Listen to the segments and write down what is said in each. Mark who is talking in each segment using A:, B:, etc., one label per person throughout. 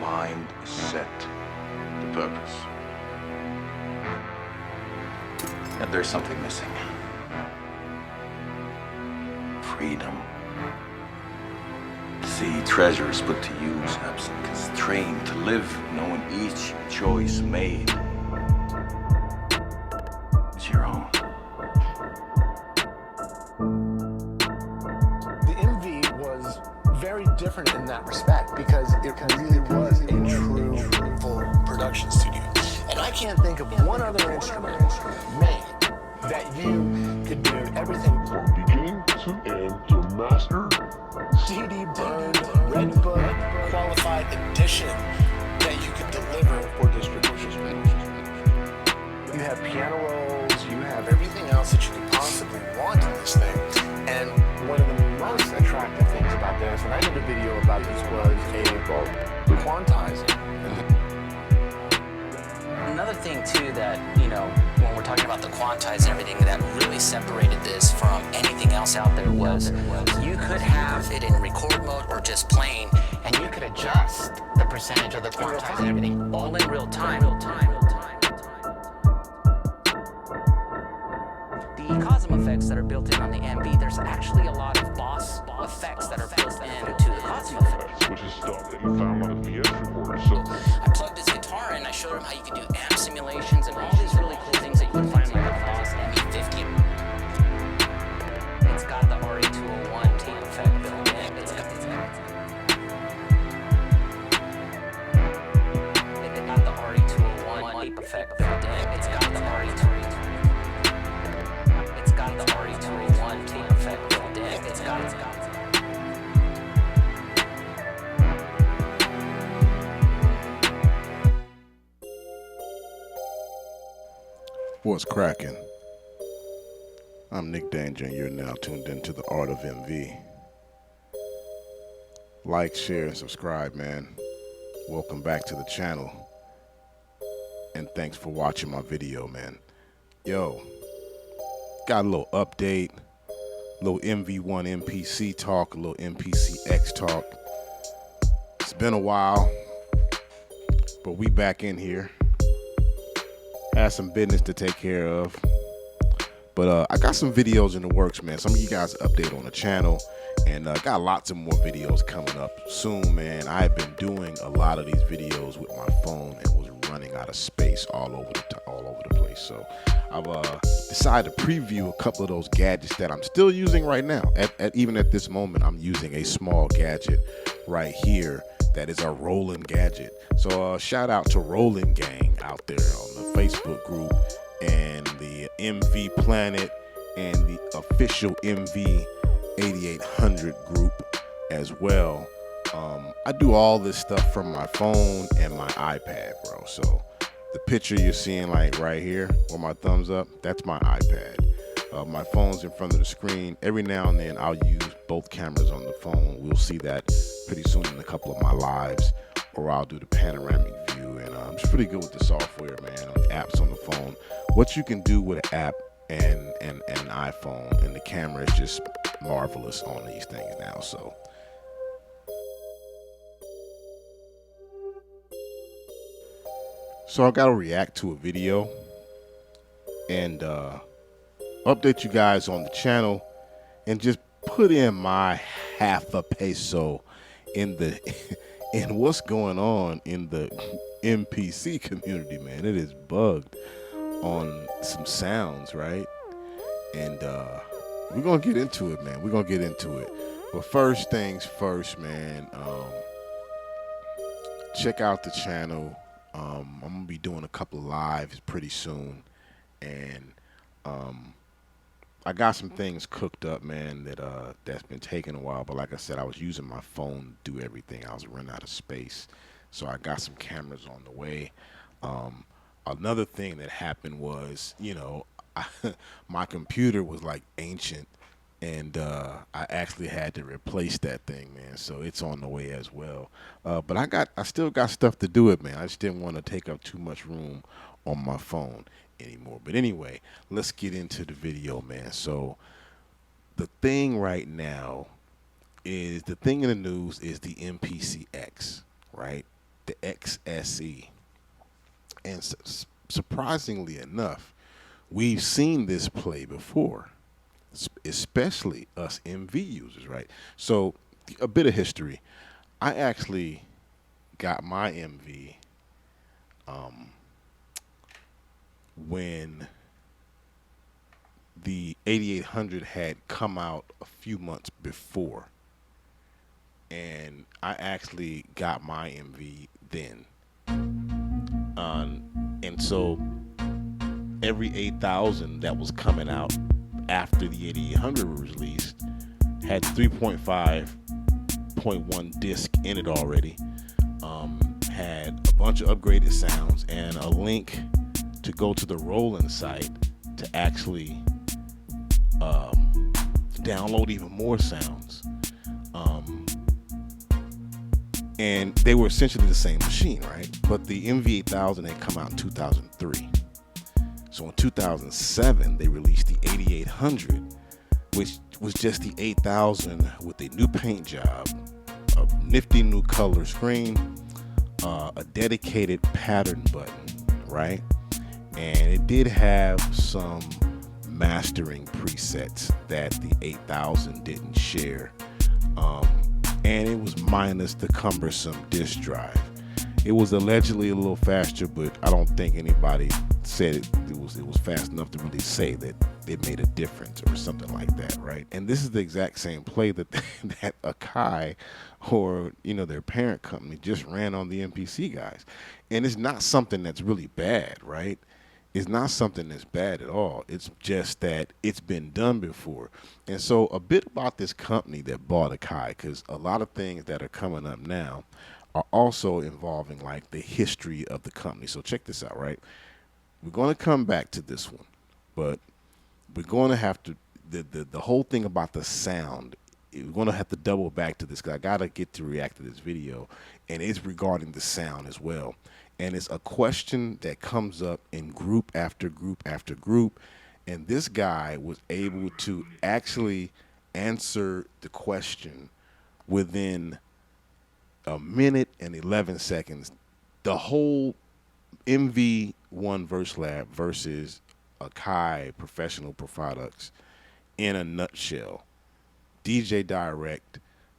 A: mind is set to purpose. And there's something missing. Freedom. See, treasure is put to use, absent constrained, to live knowing each choice made is your own.
B: The MV was very different in that respect because it really was a true full production studio. And I can't think of one other instrument made that you could do everything
C: from beginning to end to master.
B: CD burned, red book, qualified edition that you could deliver for distribution. You have piano rolls, you have everything else that you could possibly want in this thing. And one of the most attractive things about this, and I did a video about this, was a quantizing.
D: Another thing too that, you know, when we're talking about the quantize and everything that really separated this from anything else out there was you could have it in record mode or just plain, and you could adjust the percentage of the quantize and everything all in real time. The Cosm effects that are built in on the MV, there's actually a lot of boss effects that are built into the Cosm effect.
C: Which is stuff that you found on a VS recorder. So
D: I plugged this guitar in, I showed him how you could do amp simulations and all these really cool things that you can find like a Boss ME50. It's got the RE201 tape effect built in. It's got the RE201 tape effect built in. It's got the RE201 tape effect built in. It's got
E: What's cracking? I'm Nick Danger, and you're now tuned into the Art of MV. Like, share, and subscribe, man. Welcome back to the channel. And thanks for watching my video, man. Yo, got a little update, a little MV1 MPC talk, a little MPC-X talk. It's been a while, but we back in here. Had some business to take care of, but I got some videos in the works, man. Some of you guys update on the channel, and got lots of more videos coming up soon, man. I've been doing a lot of these videos with my phone and was running out of space all over the place. So I've decided to preview a couple of those gadgets that I'm still using right now. Even at this moment, I'm using a small gadget right here that is a Rolling gadget. So shout out to Rolling Gang out there on the Facebook group and the MV Planet and the official MV 8800 group as well. I do all this stuff from my phone and my iPad, bro. So the picture you're seeing like right here with my thumbs up, that's my iPad. My phone's in front of the screen. Every now and then I'll use both cameras on the phone. We'll see that pretty soon in a couple of my lives, or I'll do the panoramic view. And I'm just pretty good with the software, man, on the apps on the phone. What you can do with an app and an iPhone and the camera is just marvelous on these things now. So I got to react to a video and update you guys on the channel and just put in my half a peso in the in what's going on in the MPC community, man. It is bugged on some sounds, right? And we're gonna get into it, man. We're gonna get into it. But first things first, man, check out the channel. I'm gonna be doing a couple of lives pretty soon, and I got some things cooked up, man, that's been taking a while. But like I said, I was using my phone to do everything. I was running out of space, so I got some cameras on the way. Another thing that happened was, you know, my computer was like ancient, and I actually had to replace that thing, man. So it's on the way as well. But I still got stuff to do it, man. I just didn't want to take up too much room on my phone anymore. But anyway, let's get into the video, man. So the thing right now is, the thing in the news is the MPC-X, right? the XSE. And surprisingly enough, we've seen this play before, especially us MV users, right? So a bit of history. I actually got my MV when the 8800 had come out a few months before, and I actually got my MV then. And so every 8000 that was coming out after the 8800 was released had 3.5.1 disc in it already, had a bunch of upgraded sounds and a link to go to the Roland site to actually download even more sounds. And they were essentially the same machine, right? But the MV8000 had come out in 2003. So in 2007, they released the 8800, which was just the 8000 with a new paint job, a nifty new color screen, a dedicated pattern button, right? And it did have some mastering presets that the 8000 didn't share. And it was minus the cumbersome disk drive. It was allegedly a little faster, but I don't think anybody said it was fast enough to really say that it made a difference or something like that, right? And this is the exact same play that that Akai or their parent company just ran on the MPC guys. And it's not something that's really bad, right? It's not something that's bad at all. It's just that it's been done before. And so a bit about this company that bought Akai, because a lot of things that are coming up now are also involving like the history of the company. So check this out, right? We're going to come back to this one, but we're going to have to, the whole thing about the sound, we're going to have to double back to this because I got to get to react to this video, and it's regarding the sound as well. And it's a question that comes up in group after group after group. And this guy was able to actually answer the question within a minute and 11 seconds. The whole MV1 Verse Lab versus Akai Professional Products in a nutshell. DJ DyRek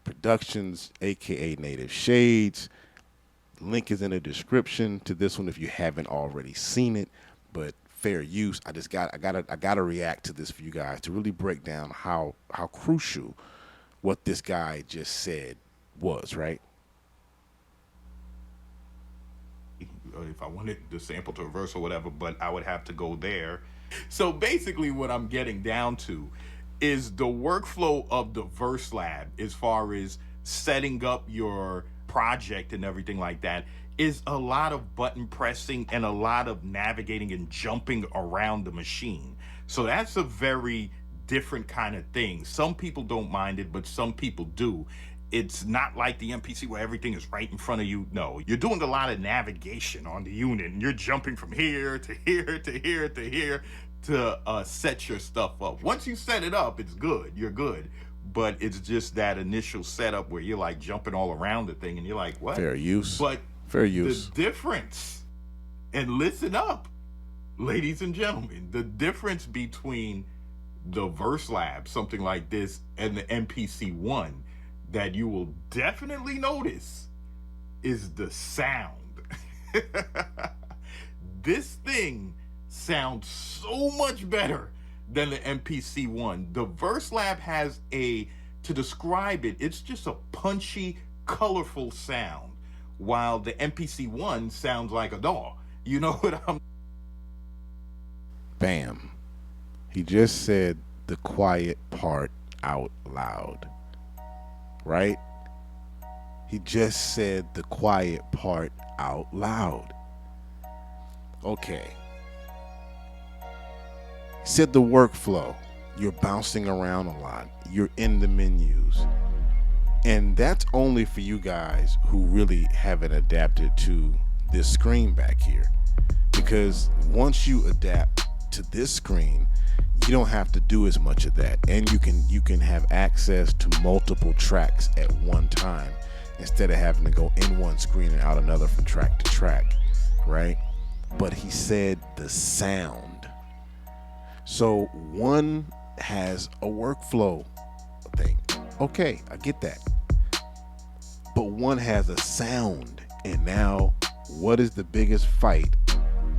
E: Productions, aka Native Shades. Link is in the description to this one if you haven't already seen it, but fair use. I gotta react to this for you guys to really break down how crucial what this guy just said was, right?
F: If I wanted the sample to reverse or whatever, but I would have to go there. So basically what I'm getting down to is the workflow of the Verse Lab as far as setting up your project and everything like that is a lot of button pressing and a lot of navigating and jumping around the machine. So that's a very different kind of thing. Some people don't mind it, but some people do. It's not like the MPC where everything is right in front of you. No, you're doing a lot of navigation on the unit and you're jumping from here to here to here to here to set your stuff up. Once you set it up, it's good. You're good. But it's just that initial setup where you're like jumping all around the thing and you're like, what?
E: Fair use.
F: But
E: fair use.
F: The difference, and listen up, ladies and gentlemen, the difference between the Verse Lab, something like this, and the MPC-1 that you will definitely notice is the sound. This thing sounds so much better than the MPC-1. The Verse Lab has to describe it, it's just a punchy, colorful sound, while the MPC-1 sounds like a DAW. You know what I'm...
E: Bam. He just said the quiet part out loud, right? He just said the quiet part out loud. Okay. Said the workflow, you're bouncing around a lot, you're in the menus, and that's only for you guys who really haven't adapted to this screen back here, because once you adapt to this screen, you don't have to do as much of that, and you can have access to multiple tracks at one time instead of having to go in one screen and out another from track to track, right? But he said the sound. So one has a workflow thing. Okay, I get that. But one has a sound. And now, what is the biggest fight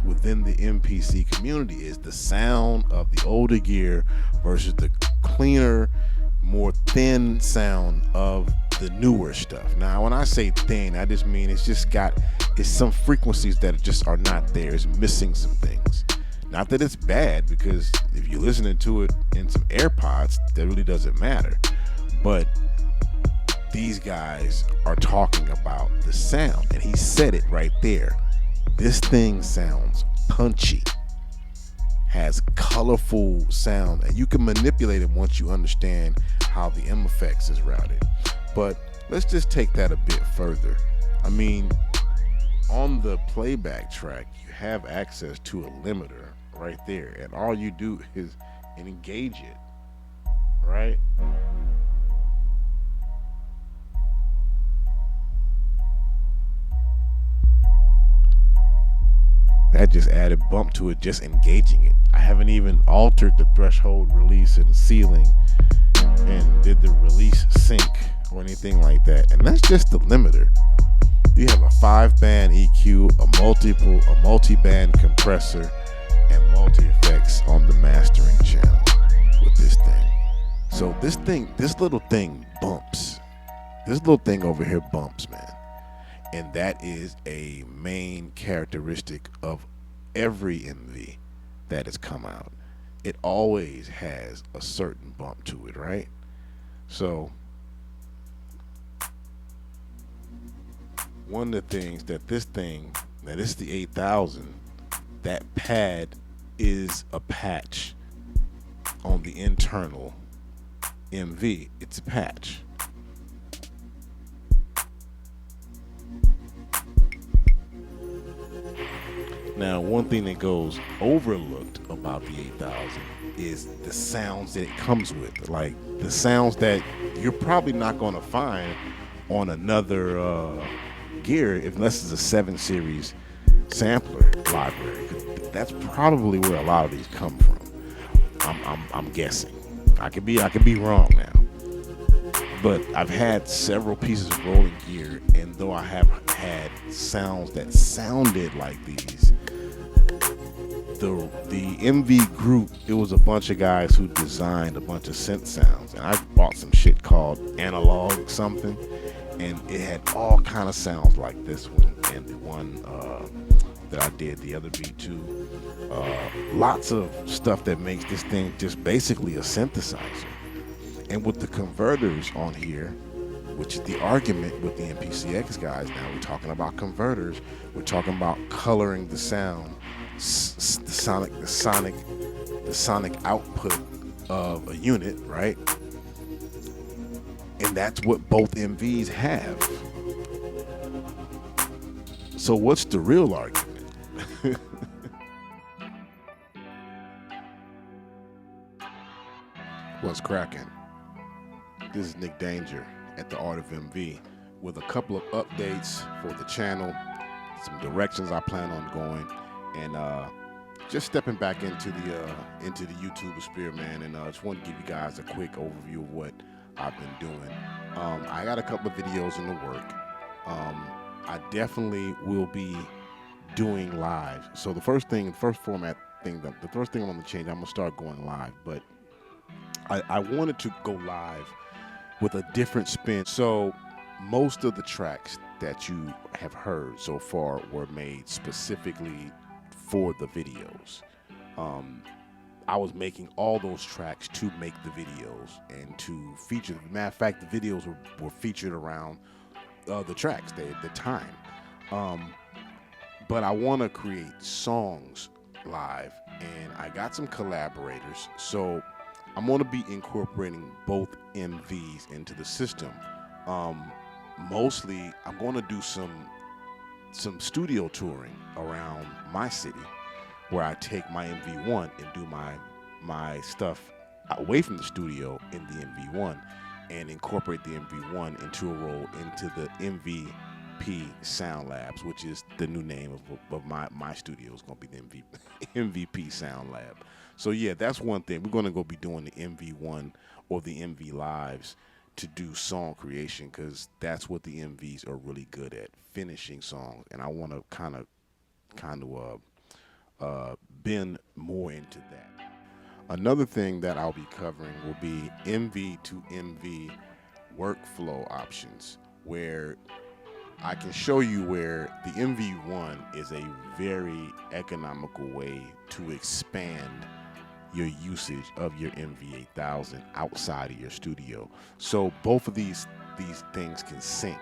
E: within the MPC community is the sound of the older gear versus the cleaner, more thin sound of the newer stuff. Now, when I say thin, I just mean it's some frequencies that just are not there. It's missing some things. Not that it's bad, because if you're listening to it in some AirPods, that really doesn't matter. But these guys are talking about the sound, and he said it right there. This thing sounds punchy, has colorful sound, and you can manipulate it once you understand how the M effects is routed. But let's just take that a bit further. I mean, on the playback track, you have access to a limiter right there, and all you do is engage it, right? That just added bump to it, just engaging it. I haven't even altered the threshold, release, and ceiling, and did the release sync or anything like that. And that's just the limiter. You have a 5-band EQ, a multi-band compressor, and multi-effects on the mastering channel with this thing. So this little thing bumps. This little thing over here bumps, man. And that is a main characteristic of every MV that has come out. It always has a certain bump to it, right? So one of the things that this is the 8000, that pad is a patch on the internal MV. It's a patch. Now, one thing that goes overlooked about the 8000 is the sounds that it comes with. Like the sounds that you're probably not going to find on another gear unless it's a 7 series sampler library. That's probably where a lot of these come from. I'm guessing. I could be wrong now. But I've had several pieces of rolling gear, and though I have had sounds that sounded like these, the MV group, it was a bunch of guys who designed a bunch of synth sounds, and I bought some shit called Analog something, and it had all kind of sounds like this one and the one that I did, the other V2. Lots of stuff that makes this thing just basically a synthesizer. And with the converters on here, which is the argument with the MPCX guys, now we're talking about converters. We're talking about coloring the sound, the sonic output of a unit, right? And that's what both MVs have. So what's the real argument? What's cracking? This is Nick Danger at the Art of MV with a couple of updates for the channel, some directions I plan on going, and just stepping back into the YouTube sphere, man. And I just want to give you guys a quick overview of what I've been doing. I got a couple of videos in the work. I definitely will be doing live. So the first thing I'm gonna change, I'm gonna start going live, but I wanted to go live with a different spin. So most of the tracks that you have heard so far were made specifically for the videos. I was making all those tracks to make the videos and to feature them. Matter of fact, the videos were featured around the tracks, the time. But I want to create songs live, and I got some collaborators. So I'm going to be incorporating both MVs into the system. Mostly, I'm going to do some studio touring around my city, where I take my MV1 and do my stuff away from the studio in the MV1, and incorporate the MV1 into a role into the MVP Sound Labs, which is the new name of my studio. Is going to be the MVP Sound Lab. So yeah, that's one thing. We're going to go be doing the MV1 or the MV Lives to do song creation, because that's what the MVs are really good at, finishing songs. And I want to kind of bend more into that. Another thing that I'll be covering will be MV to MV workflow options, where I can show you where the MV1 is a very economical way to expand your usage of your MV8000 outside of your studio. So both of these things can sync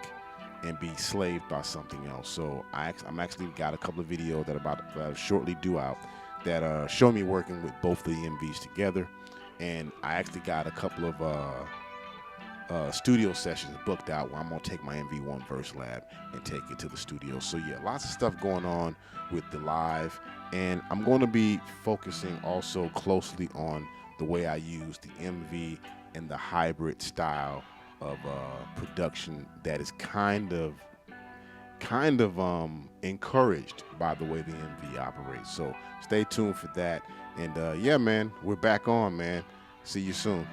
E: and be slaved by something else. So I'm actually got a couple of videos that are shortly due out that show me working with both the MVs together, and I actually got a couple of studio sessions booked out where I'm gonna take my MV1 Verse Lab and take it to the studio. So yeah, lots of stuff going on with the live, and I'm going to be focusing also closely on the way I use the MV and the hybrid style of production that is kind of encouraged by the way the MV operates. So stay tuned for that. And yeah, man, we're back on, man. See you soon.